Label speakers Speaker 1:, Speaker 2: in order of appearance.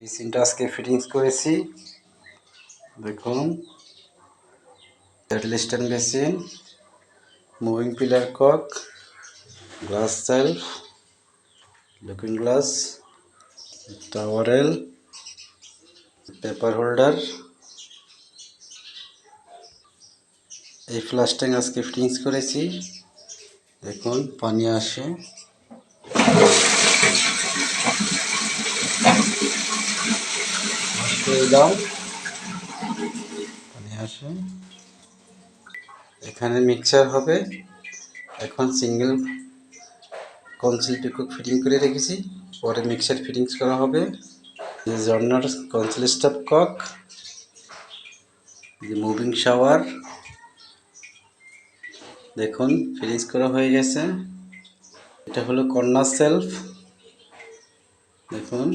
Speaker 1: মেশিনটা আজকে ফিটিংস করেছি। দেখুন, pedal stand machine, moving pillar cock, glass shelf, looking glass, towel rail, paper holder. এই ফ্লাশ ট্যাঙ্ক আজকে ফিটিংস করেছি। দেখুন, পানি আসে। দিলাম, পানি আসে। এখানে মিক্সার হবে। এখন সিঙ্গেল কনসিলটুকু ফিটিং করে রেখেছি, পরে মিক্সার ফিটিংস করা হবে। জর্নার কনসিল স্টপ কক, মুভিং শাওয়ার। দেখুন, ফিনিশ করা হয়ে গেছে। এটা হলো কর্নার সেলফ। দেখুন,